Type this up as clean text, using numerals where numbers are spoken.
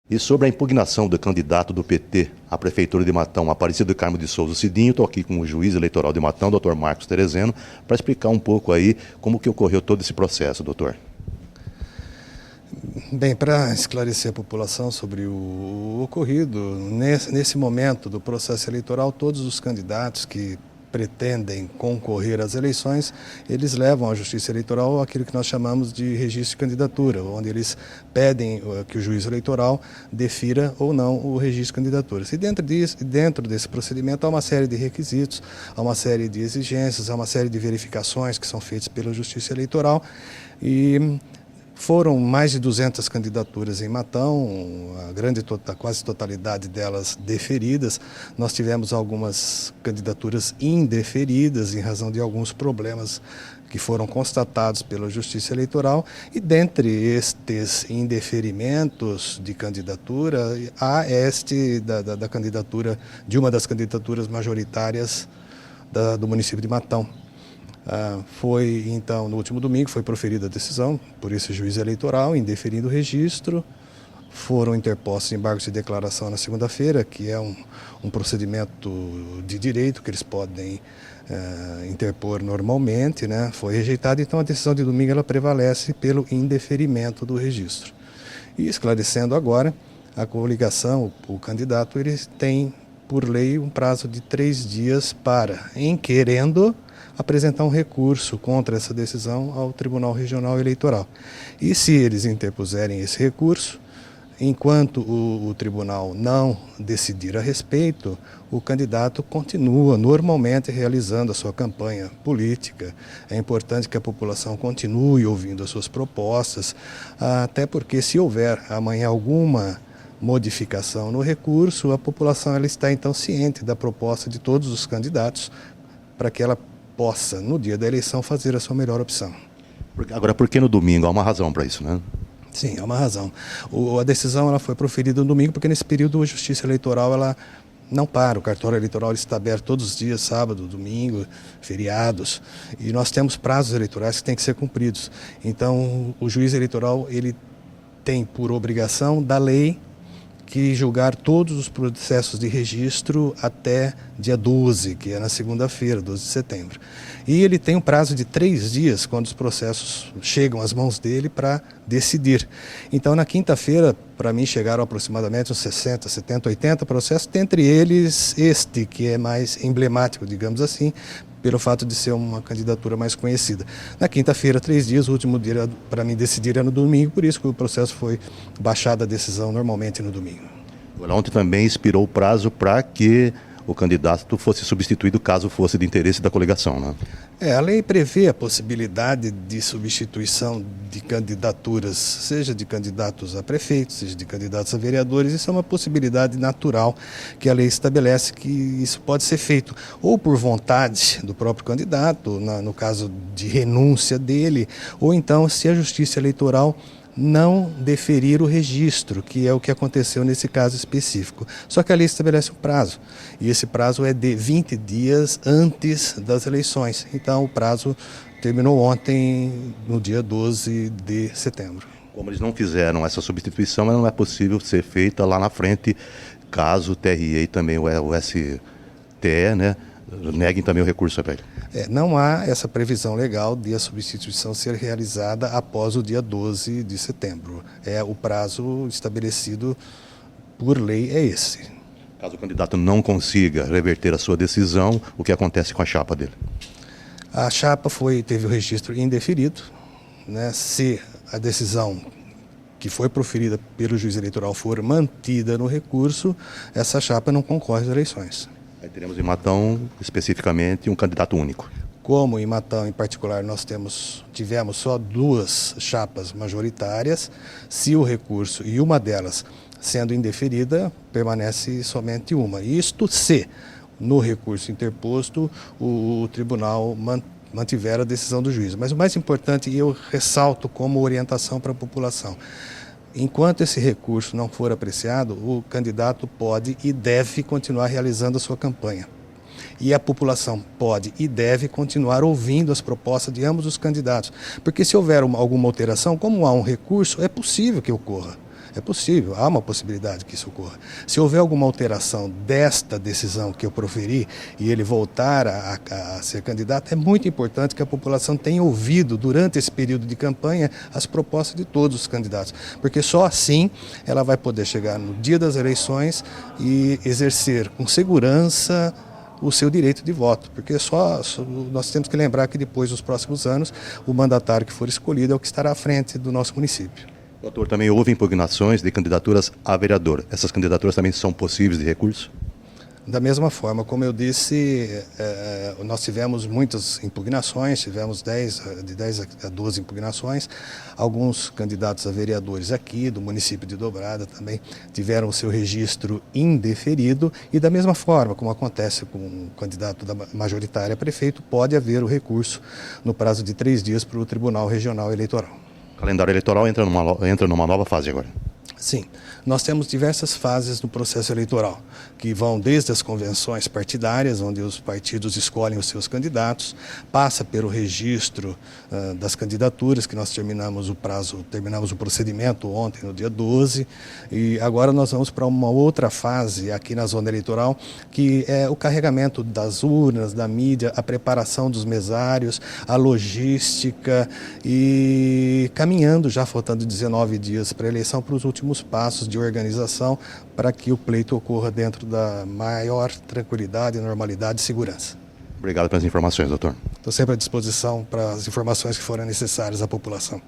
E sobre a impugnação do candidato do PT à Prefeitura de Matão, Aparecido Carmo de Souza Cidinho, estou aqui com o juiz eleitoral de Matão, doutor Marcos Terezeno, para explicar um pouco aí como que ocorreu todo esse processo, doutor. Bem, para esclarecer a população sobre o ocorrido, nesse momento do processo eleitoral, todos os candidatos que pretendem concorrer às eleições, eles levam à Justiça Eleitoral aquilo que nós chamamos de registro de candidatura, onde eles pedem que o juiz eleitoral defira ou não o registro de candidaturas. E dentro desse procedimento há uma série de requisitos, há uma série de exigências, há uma série de verificações que são feitas pela Justiça Eleitoral e foram mais de 200 candidaturas em Matão, a quase totalidade delas deferidas. Nós tivemos algumas candidaturas indeferidas em razão de alguns problemas que foram constatados pela Justiça Eleitoral e dentre estes indeferimentos de candidatura, há da candidatura, de uma das candidaturas majoritárias do município de Matão. Foi, então, no último domingo, foi proferida a decisão por esse juiz eleitoral, indeferindo o registro. Foram interpostos embargos de declaração na segunda-feira, que é um procedimento de direito que eles podem interpor normalmente, né? Foi rejeitado, então a decisão de domingo ela prevalece pelo indeferimento do registro. E esclarecendo agora, a coligação, o candidato, ele tem, por lei, um prazo de 3 dias para, em querendo, apresentar um recurso contra essa decisão ao Tribunal Regional Eleitoral. E se eles interpuserem esse recurso, enquanto o tribunal não decidir a respeito, o candidato continua normalmente realizando a sua campanha política. É importante que a população continue ouvindo as suas propostas, até porque se houver amanhã alguma modificação no recurso, a população ela está então ciente da proposta de todos os candidatos para que ela possa, no dia da eleição, fazer a sua melhor opção. Agora, por que no domingo? Há uma razão para isso, né? Sim, há uma razão. A decisão ela foi proferida no domingo porque nesse período a Justiça Eleitoral ela não para. O cartório eleitoral está aberto todos os dias, sábado, domingo, feriados. E nós temos prazos eleitorais que têm que ser cumpridos. Então, o juiz eleitoral ele tem por obrigação da lei que julgar todos os processos de registro até dia 12, que é na segunda-feira, 12 de setembro. E ele tem um prazo de 3 dias quando os processos chegam às mãos dele para decidir. Então, na quinta-feira, para mim, chegaram aproximadamente uns 60, 70, 80 processos, dentre eles este, que é mais emblemático, digamos assim, pelo fato de ser uma candidatura mais conhecida. Na quinta-feira, 3 dias, o último dia para mim decidir é no domingo, por isso que o processo foi baixado a decisão normalmente no domingo. Ontem também expirou o prazo para que o candidato fosse substituído caso fosse de interesse da coligação, né? A lei prevê a possibilidade de substituição de candidaturas, seja de candidatos a prefeitos, seja de candidatos a vereadores. Isso é uma possibilidade natural que a lei estabelece que isso pode ser feito ou por vontade do próprio candidato, no caso de renúncia dele, ou então se a Justiça Eleitoral não deferir o registro, que é o que aconteceu nesse caso específico. Só que a lei estabelece um prazo, e esse prazo é de 20 dias antes das eleições. Então o prazo terminou ontem, no dia 12 de setembro. Como eles não fizeram essa substituição, ela não é possível ser feita lá na frente, caso o TRE e também o STE, né, neguem também o recurso a ele. Não há essa previsão legal de a substituição ser realizada após o dia 12 de setembro. O prazo estabelecido por lei é esse. Caso o candidato não consiga reverter a sua decisão, o que acontece com a chapa dele? A chapa teve o registro indeferido, né? Se a decisão que foi proferida pelo juiz eleitoral for mantida no recurso, essa chapa não concorre às eleições. Aí teremos em Matão, especificamente, um candidato único. Como em Matão, em particular, nós tivemos só 2 chapas majoritárias, se o recurso e uma delas sendo indeferida, permanece somente uma. Isto se, no recurso interposto, o tribunal mantiver a decisão do juiz. Mas o mais importante, e eu ressalto como orientação para a população, enquanto esse recurso não for apreciado, o candidato pode e deve continuar realizando a sua campanha. E a população pode e deve continuar ouvindo as propostas de ambos os candidatos. Porque se houver alguma alteração, como há um recurso, é possível que ocorra. É possível, há uma possibilidade que isso ocorra. Se houver alguma alteração desta decisão que eu proferi e ele voltar a ser candidato, é muito importante que a população tenha ouvido durante esse período de campanha as propostas de todos os candidatos, porque só assim ela vai poder chegar no dia das eleições e exercer com segurança o seu direito de voto, porque nós temos que lembrar que depois dos próximos anos o mandatário que for escolhido é o que estará à frente do nosso município. Doutor, também houve impugnações de candidaturas a vereador. Essas candidaturas também são possíveis de recurso? Da mesma forma, como eu disse, nós tivemos muitas impugnações, tivemos de 10 a 12 impugnações. Alguns candidatos a vereadores aqui, do município de Dobrada, também tiveram o seu registro indeferido. E da mesma forma, como acontece com o candidato da majoritária a prefeito, pode haver o recurso no prazo de 3 dias para o Tribunal Regional Eleitoral. O calendário eleitoral entra numa nova fase agora. Sim, nós temos diversas fases no processo eleitoral, que vão desde as convenções partidárias, onde os partidos escolhem os seus candidatos, passa pelo registro das candidaturas, que nós terminamos o procedimento ontem, no dia 12, e agora nós vamos para uma outra fase aqui na zona eleitoral, que é o carregamento das urnas, da mídia, a preparação dos mesários, a logística e caminhando, já faltando 19 dias para a eleição, para os últimos passos de organização para que o pleito ocorra dentro da maior tranquilidade, normalidade e segurança. Obrigado pelas informações, doutor. Estou sempre à disposição para as informações que forem necessárias à população.